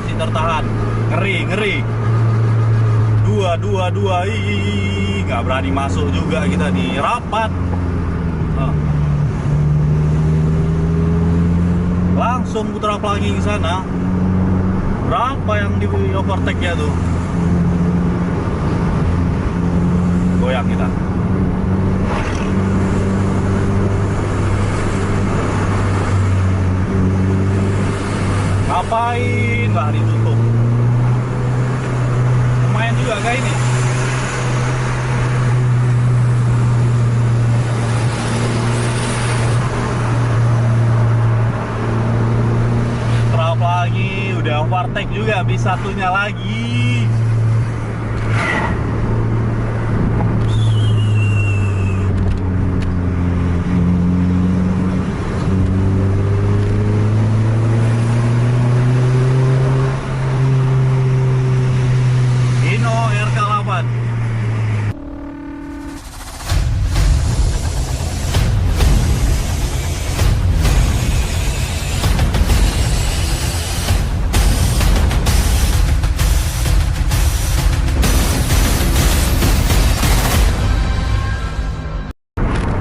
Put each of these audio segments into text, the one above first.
masih tertahan. Ngeri, ngeri. Dua, nggak berani masuk juga kita di rapat. Langsung putra pelangi ke sana. Berapa yang di overtake-nya tuh? Goyang kita. Ngapain nggak ditutup? Lumayan juga kayak ini. Terap lagi, udah overtake juga, bis satunya lagi.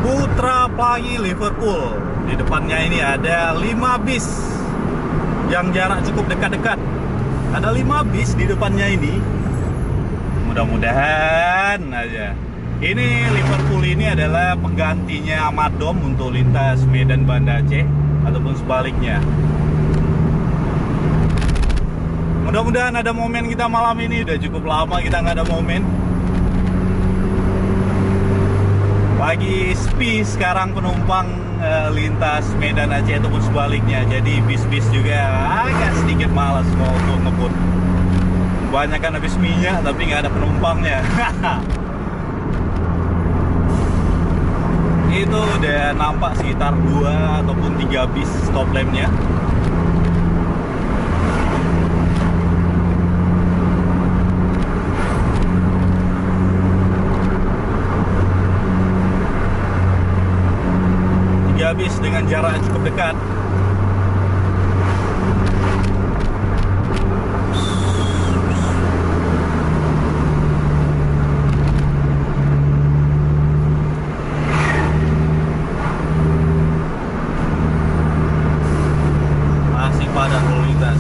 Putra Pelangi Liverpool. Di depannya ini ada 5 bis yang jarak cukup dekat-dekat. Ada 5 bis di depannya ini. Mudah-mudahan aja. Ini Liverpool ini adalah penggantinya Madom untuk lintas Medan Banda Aceh ataupun sebaliknya. Mudah-mudahan ada momen kita malam ini. Udah cukup lama kita nggak ada momen. Lagi sepi sekarang penumpang lintas Medan Aceh ataupun sebaliknya. Jadi bis-bis juga agak sedikit malas mau untuk ngebut. Kebanyakan habis minyak tapi nggak ada penumpangnya. Itu udah nampak sekitar 2 ataupun 3 bis stop lampnya. Bis dengan jarak cukup dekat. Masih padat lalu lintas.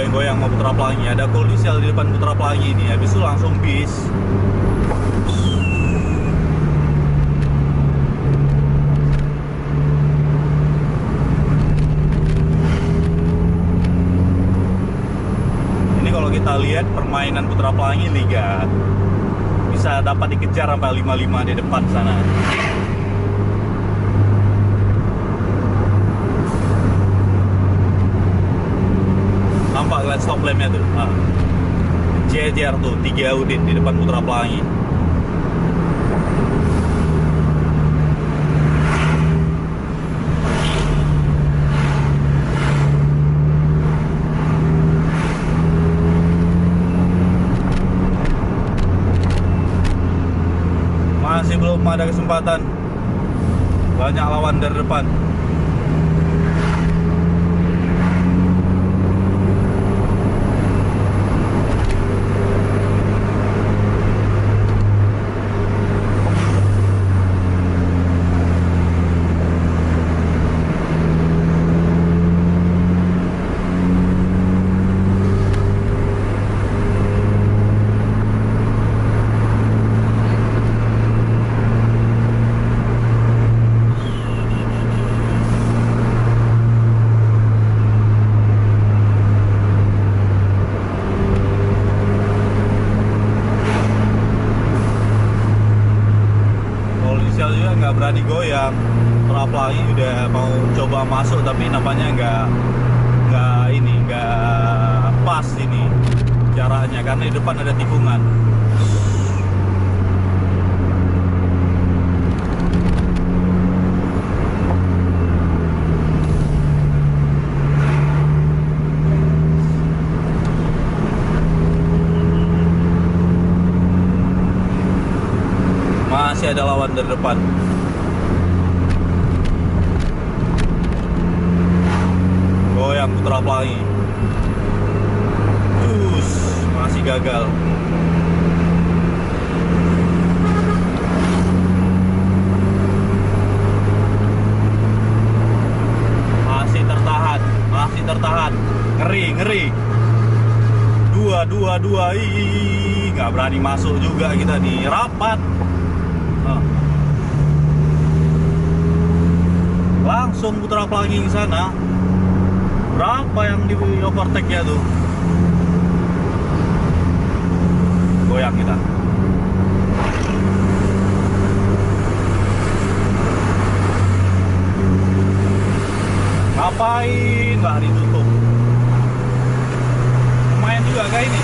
Goyang mau Putra Pelangi, ada Koldisial di depan Putra Pelangi ini, habis itu langsung bis. Ini kalau kita lihat permainan Putra Pelangi liga bisa dapat dikejar sampai 55 di depan sana. Nampak lihat stop lampnya tuh, jejer tuh 3 unit di depan Putra Pelangi. Masih belum ada kesempatan, banyak lawan dari depan. Nggak berani goyang. Putra Pelangi udah mau coba masuk tapi nampaknya nggak pas ini. di depan ada tikungan. Masih ada lawan dari depan. Goyang putra pelangi. Masih gagal. Masih tertahan. Masih tertahan. Ngeri, ngeri. Dua. Nggak berani masuk juga kita nih. Rapat. Langsung putra pelangi ke sana. Berapa yang di overtake-nya tuh? Goyang kita. Ngapain nggak ditutup? Lumayan juga kayak ini.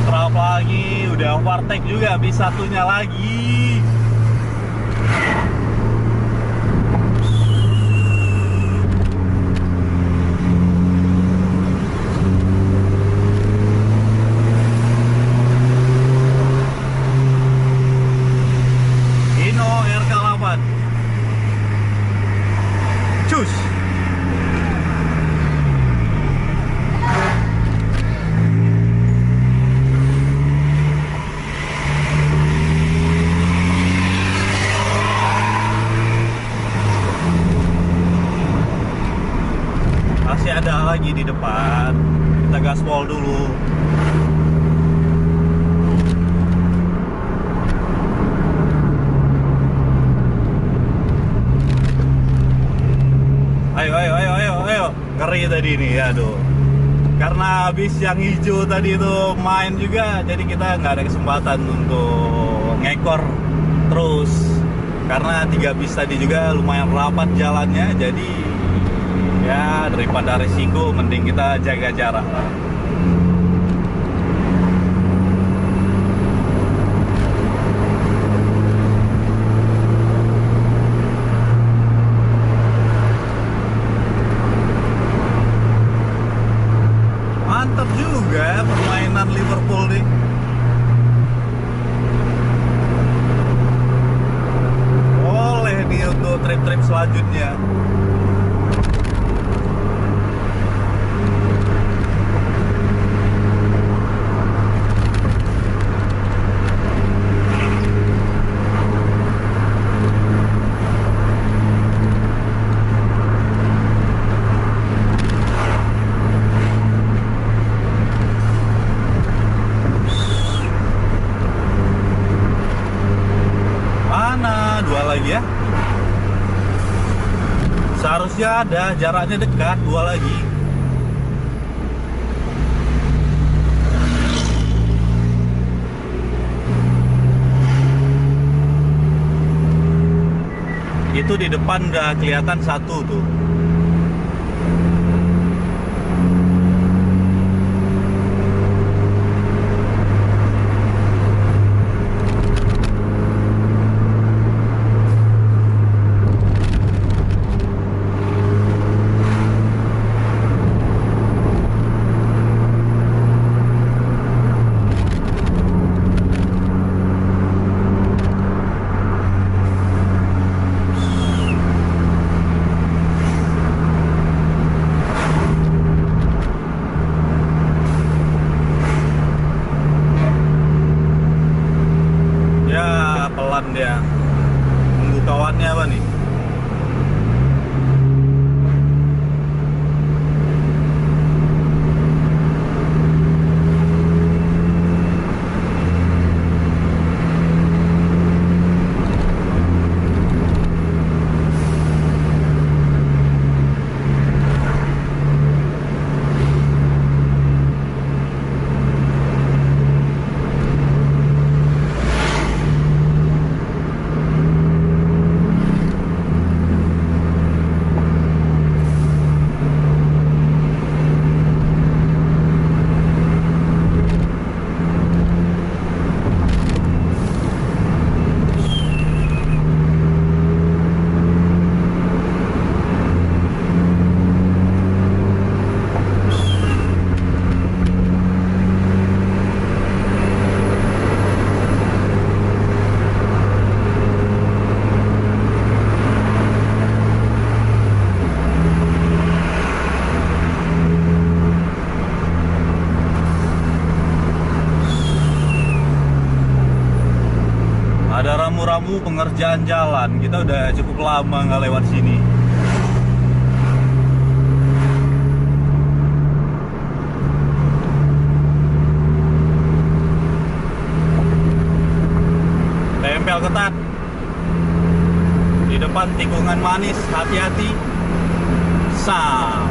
Terap lagi, udah overtake juga, habis satunya lagi. Cus. Masih ada lagi di depan. Kita gaspol dulu. Ayo. Ngeri tadi nih, aduh. Karena habis yang hijau tadi itu main juga, jadi kita nggak ada kesempatan untuk ngekor terus. Karena 3 bis tadi juga lumayan rapat jalannya, jadi ya daripada risiko mending kita jaga jarak lah. Mantap juga permainan Liverpool nih. Boleh nih untuk trip-trip selanjutnya. Lagi ya, seharusnya ada, jaraknya dekat, 2 lagi. Itu di depan udah kelihatan 1 tuh. Dia nunggu kawannya apa nih. Ada rambu-rambu pengerjaan jalan. Kita udah cukup lama nggak lewat sini. Tempel ketat. Di depan tikungan manis, hati-hati. Sap.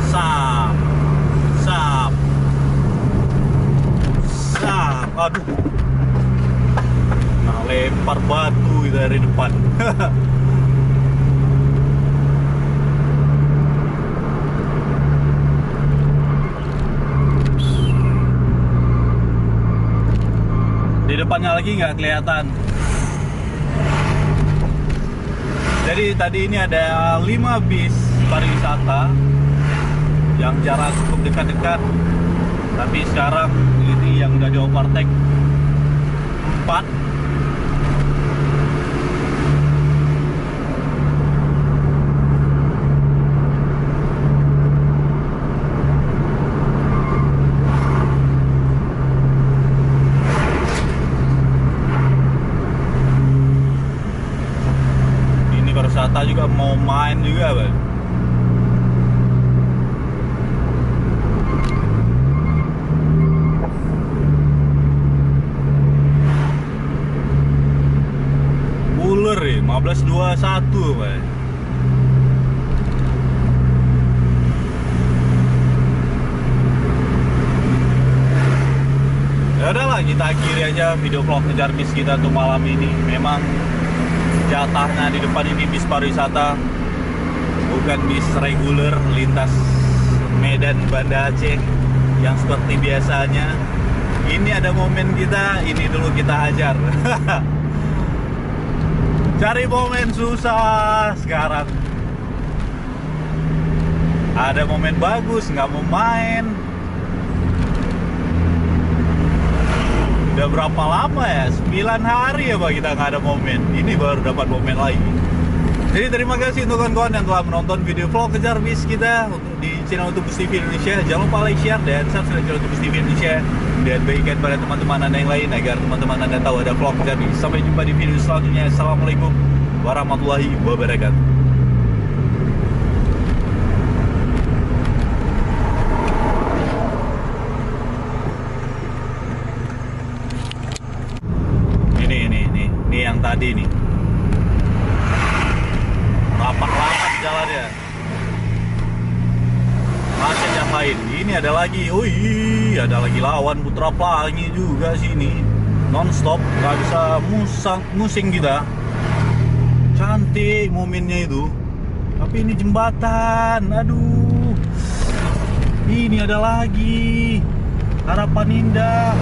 Sap. Sap. Sap. Aduh. Nah, lempar batu dari depan. Di depannya lagi nggak kelihatan. Jadi tadi ini ada 5 bis pariwisata yang jarak cukup dekat-dekat. Tapi sekarang ini yang udah di overtake 4. Pariwisata juga mau main juga, Bang. Ular ya, 1521, Bang. Ya udahlah, kita akhiri aja video vlog ngejar bis kita tuh malam ini. Memang jatahnya di depan ini bis pariwisata, bukan bis reguler lintas Medan Banda Aceh yang seperti biasanya. Ini ada momen kita, ini dulu kita hajar. Cari momen susah sekarang. Ada momen bagus, nggak mau main. Udah berapa lama ya? 9 hari ya Pak kita nggak ada momen. Ini baru dapat momen lagi. Jadi terima kasih untuk kawan-kawan yang telah menonton video vlog kejar bis kita di channel Utubus TV Indonesia. Jangan lupa like, share, dan subscribe channel Utubus TV Indonesia. Dan bagikan pada teman-teman Anda yang lain agar teman-teman Anda tahu ada vlog kejar bis. Sampai jumpa di video selanjutnya. Assalamualaikum warahmatullahi wabarakatuh. Ini yang tadi nih, lapak-lapak jalannya. Macet yang lain. Ini ada lagi, ada lagi lawan Putra Pelangi juga sini. Non-stop, nggak bisa musing kita. Cantik momennya itu. Tapi ini jembatan, aduh. Ini ada lagi Harapan Indah.